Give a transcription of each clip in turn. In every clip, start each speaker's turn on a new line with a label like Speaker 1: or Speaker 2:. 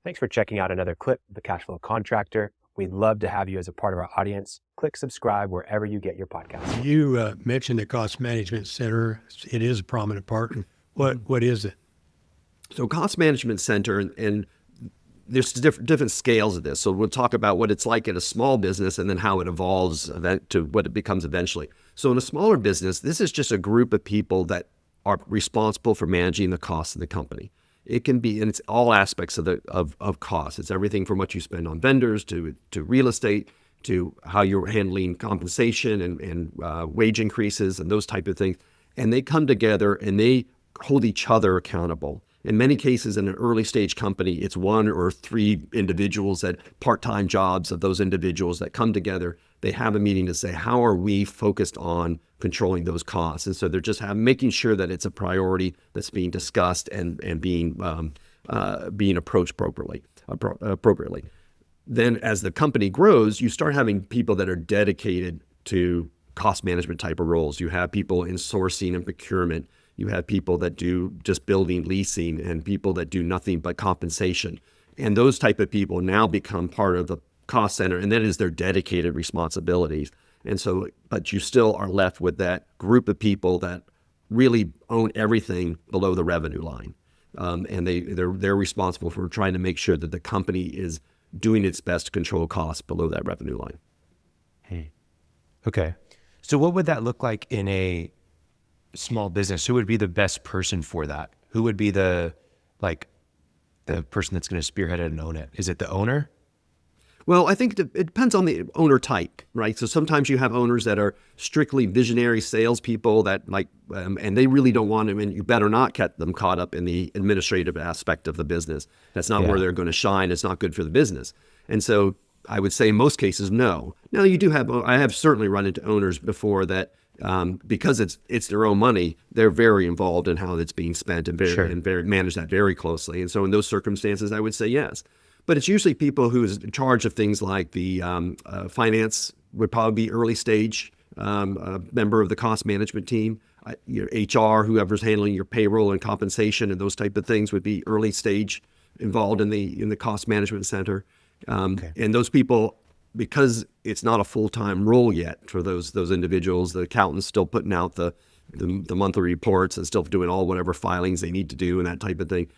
Speaker 1: Thanks for checking out another clip of the Cashflow Contractor. We'd love to have you as a part of our audience. Click subscribe wherever you get your podcasts.
Speaker 2: You mentioned the cost management center. It is a prominent part. What is it?
Speaker 3: So cost management center, and there's different scales of this. So we'll talk about what it's like in a small business and then how it evolves to what it becomes eventually. So in a smaller business, this is just a group of people that are responsible for managing the costs of the company. It can be, and it's all aspects of cost. It's everything from what you spend on vendors to real estate, to how you're handling compensation and wage increases and those type of things. And they come together and they hold each other accountable. In many cases, in an early stage company, it's one or three individuals that part-time jobs of those individuals that come together. They have a meeting to say, how are we focused on controlling those costs? And so they're just making sure that it's a priority that's being discussed and being approached appropriately. Then as the company grows, you start having people that are dedicated to cost management type of roles. You have people in sourcing and procurement. You have people that do just building, leasing, and people that do nothing but compensation. And those type of people now become part of the cost center, and that is their dedicated responsibilities. And so, but you still are left with that group of people that really own everything below the revenue line. And they're responsible for trying to make sure that the company is doing its best to control costs below that revenue line.
Speaker 4: Okay. So what would that look like in a small business? Who would be the best person for that? Who would be the person that's going to spearhead it and own it? Is it the owner?
Speaker 3: Well, I think it depends on the owner type, right? So sometimes you have owners that are strictly visionary salespeople that and they really don't want to, and you better not get them caught up in the administrative aspect of the business. That's not where they're going to shine. It's not good for the business. And so I would say in most cases, no. Now you do have, I have certainly run into owners before that because it's their own money, they're very involved in how it's being spent and manage that very closely. And so in those circumstances, I would say yes. But it's usually people who is in charge of things like the finance would probably be early stage member of the cost management team. Your HR, whoever's handling your payroll and compensation and those type of things would be early stage involved in the cost management center. And those people, because it's not a full-time role yet for those individuals, the accountant's still putting out the monthly reports and still doing all whatever filings they need to do and that type of thing.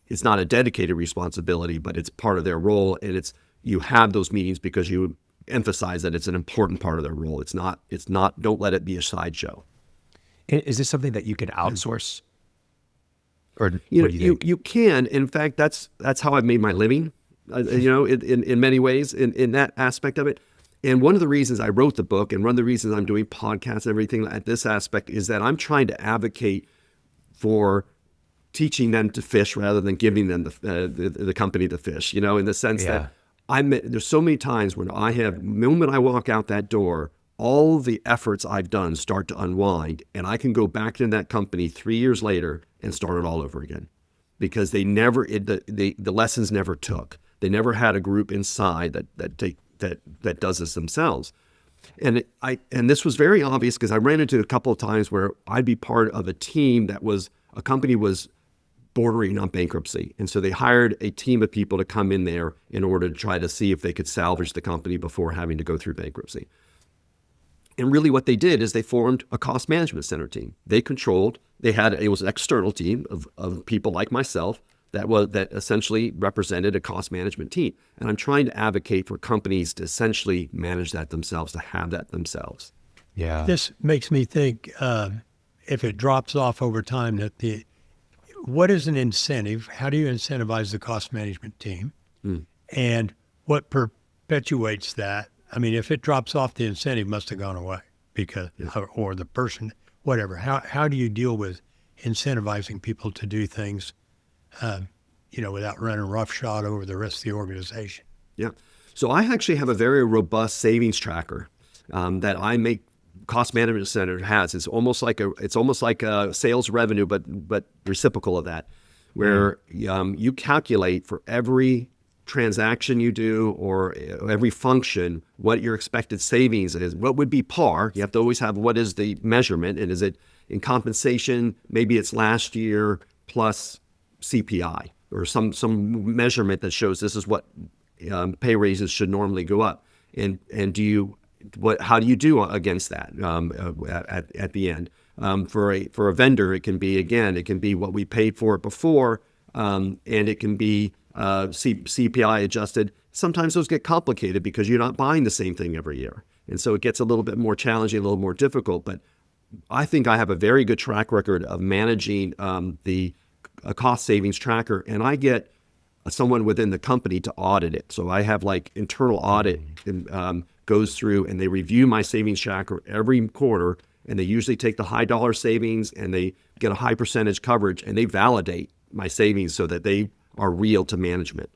Speaker 3: It's not a dedicated responsibility, but it's part of their role. And you have those meetings because you emphasize that it's an important part of their role. It's not, don't let it be a sideshow.
Speaker 4: Is this something that you could outsource? Or
Speaker 3: you can. In fact, that's how I've made my living, in many ways in that aspect of it. And one of the reasons I wrote the book and one of the reasons I'm doing podcasts and everything at this aspect is that I'm trying to advocate for teaching them to fish rather than giving them the company to fish, in the sense that there's so many times when the moment I walk out that door, all the efforts I've done start to unwind and I can go back into that company 3 years later and start it all over again because the lessons never took. They never had a group inside that does this themselves. And this was very obvious because I ran into a couple of times where I'd be part of a team a company was bordering on bankruptcy. And so they hired a team of people to come in there in order to try to see if they could salvage the company before having to go through bankruptcy. And really what they did is they formed a cost management center team. It was an external team of people like myself that essentially represented a cost management team. And I'm trying to advocate for companies to essentially manage that themselves, to have that themselves.
Speaker 4: Yeah.
Speaker 2: This makes me think if it drops off over time, what is an incentive? How do you incentivize the cost management team? And what perpetuates that? I mean, if it drops off, the incentive must have gone away or the person, whatever. How do you deal with incentivizing people to do things, without running roughshod over the rest of the organization?
Speaker 3: Yeah. So I actually have a very robust savings tracker that I make. Cost Management Center has. It's almost like a sales revenue, but reciprocal of that, where you calculate for every transaction you do or every function what your expected savings is. What would be par? You have to always have what is the measurement, and is it in compensation? Maybe it's last year plus CPI, or some measurement that shows this is what pay raises should normally go up. And how do you do against that at the end? For a vendor, it can be what we paid for it before, and it can be CPI adjusted. Sometimes those get complicated because you're not buying the same thing every year. And so it gets a little bit more challenging, a little more difficult. But I think I have a very good track record of managing the cost savings tracker, and I get someone within the company to audit it. So I have like internal audit goes through and they review my savings tracker every quarter, and they usually take the high dollar savings and they get a high percentage coverage and they validate my savings so that they are real to management.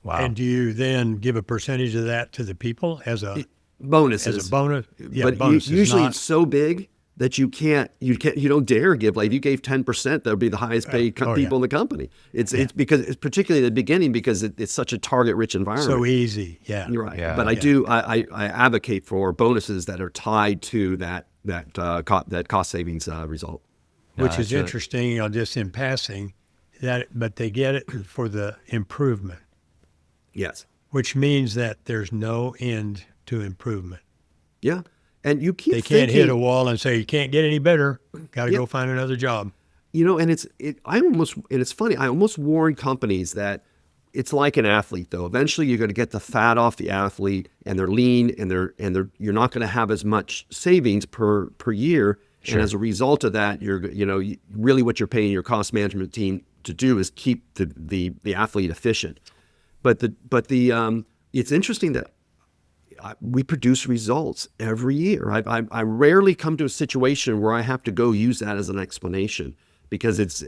Speaker 2: Wow. And do you then give a percentage of that to the people as a
Speaker 3: bonuses?
Speaker 2: As a bonus? Yeah,
Speaker 3: but
Speaker 2: bonuses,
Speaker 3: usually it's so big that you don't dare give. Like if you gave 10%, that would be the highest paid people in the company. It's because it's particularly at the beginning because it's such a target rich environment.
Speaker 2: So easy, yeah.
Speaker 3: You're right.
Speaker 4: Yeah.
Speaker 3: But I advocate for bonuses that are tied to that cost savings result.
Speaker 2: Which is interesting, just in passing, but they get it for the improvement.
Speaker 3: Yes.
Speaker 2: Which means that there's no end to improvement.
Speaker 3: Yeah. And you keep
Speaker 2: They can't hit a wall and say, you can't get any better. Got to go find another job.
Speaker 3: And it's funny. I almost warn companies that it's like an athlete though. Eventually you're going to get the fat off the athlete and they're lean and you're not going to have as much savings per year. Sure. And as a result of that, really what you're paying your cost management team to do is keep the athlete efficient. But it's interesting that we produce results every year. I rarely come to a situation where I have to go use that as an explanation because it's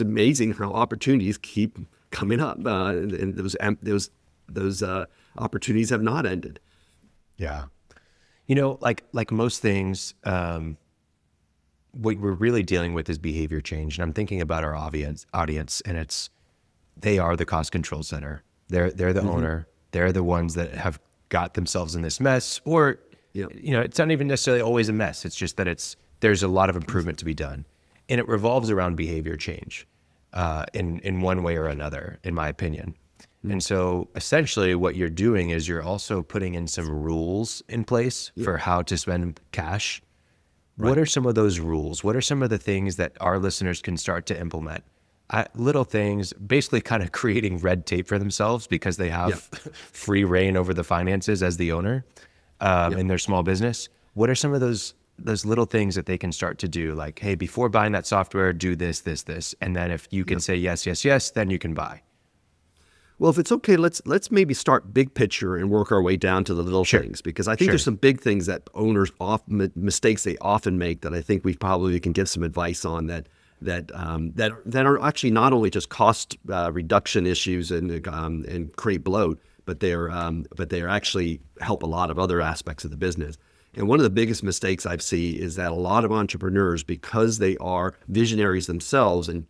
Speaker 3: amazing how opportunities keep coming up, and those opportunities have not ended.
Speaker 4: Yeah, like most things, what we're really dealing with is behavior change, and I'm thinking about our audience, and they are the cost control center. They're the owner. They're the ones that have got themselves in this mess, or it's not even necessarily always a mess. It's just that there's a lot of improvement to be done, and it revolves around behavior change in one way or another, in my opinion. And so essentially what you're doing is you're also putting in some rules in place for how to spend cash. Right. What are some of those rules? What are some of the things that our listeners can start to implement? Little things, basically kind of creating red tape for themselves because they have free reign over the finances as the owner in their small business. What are some of those little things that they can start to do? Like, hey, before buying that software, do this, this, this. And then if you can say yes, yes, yes, then you can buy.
Speaker 3: Well, if it's okay, let's maybe start big picture and work our way down to the little things, because I think there's some big things that owners mistakes they often make that I think we probably can give some advice on that are actually not only just cost reduction issues and create bloat, but they're actually help a lot of other aspects of the business. And one of the biggest mistakes I've seen is that a lot of entrepreneurs, because they are visionaries themselves, and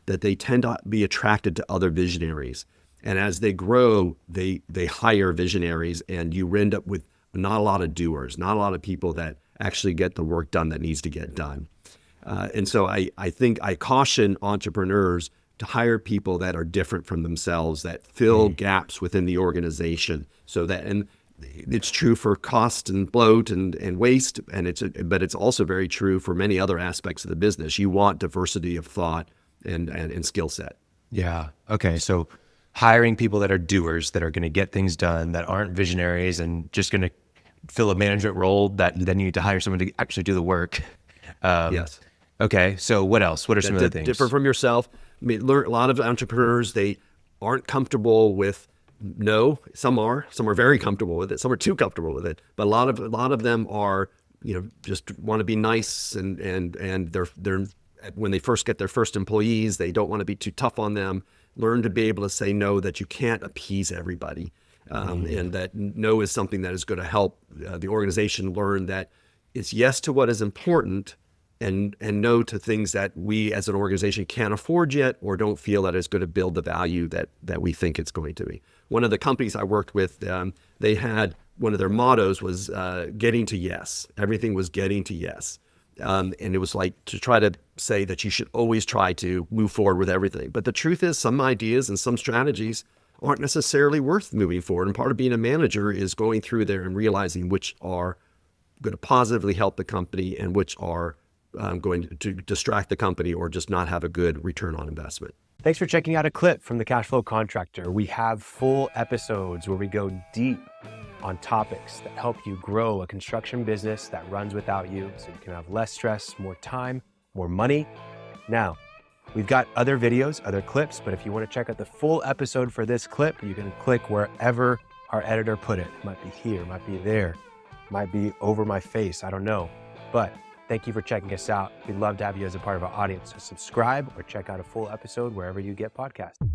Speaker 3: that they tend to be attracted to other visionaries. And as they grow, they hire visionaries, and you end up with not a lot of doers, not a lot of people that actually get the work done that needs to get done. And so I think I caution entrepreneurs to hire people that are different from themselves, that fill gaps within the organization. So that, and it's true for cost and bloat and waste, but it's also very true for many other aspects of the business. You want diversity of thought and skill set.
Speaker 4: Yeah. Okay. So hiring people that are doers, that are going to get things done, that aren't visionaries and just going to fill a management role, that then you need to hire someone to actually do the work.
Speaker 3: Yes.
Speaker 4: Okay, so what else? What are some of the things?
Speaker 3: Differ from yourself. I mean, a lot of entrepreneurs, they aren't comfortable with no. Some are very comfortable with it. Some are too comfortable with it. But a lot of them are, just want to be nice, and they're when they first get their first employees, they don't want to be too tough on them. Learn to be able to say no, that you can't appease everybody, and that no is something that is going to help the organization learn that it's yes to what is important, and no to things that we as an organization can't afford yet or don't feel that is going to build the value that we think it's going to be. One of the companies I worked with, they had one of their mottos was getting to yes. Everything was getting to yes. And it was like to try to say that you should always try to move forward with everything. But the truth is some ideas and some strategies aren't necessarily worth moving forward. And part of being a manager is going through there and realizing which are going to positively help the company and which are going to distract the company or just not have a good return on investment.
Speaker 1: Thanks for checking out a clip from the Cashflow Contractor. We have full episodes where we go deep on topics that help you grow a construction business that runs without you so you can have less stress, more time, more money. Now, we've got other videos, other clips, but if you want to check out the full episode for this clip, you can click wherever our editor put it. It might be here, it might be there, it might be over my face, I don't know. But thank you for checking us out. We'd love to have you as a part of our audience. So subscribe or check out a full episode wherever you get podcasts.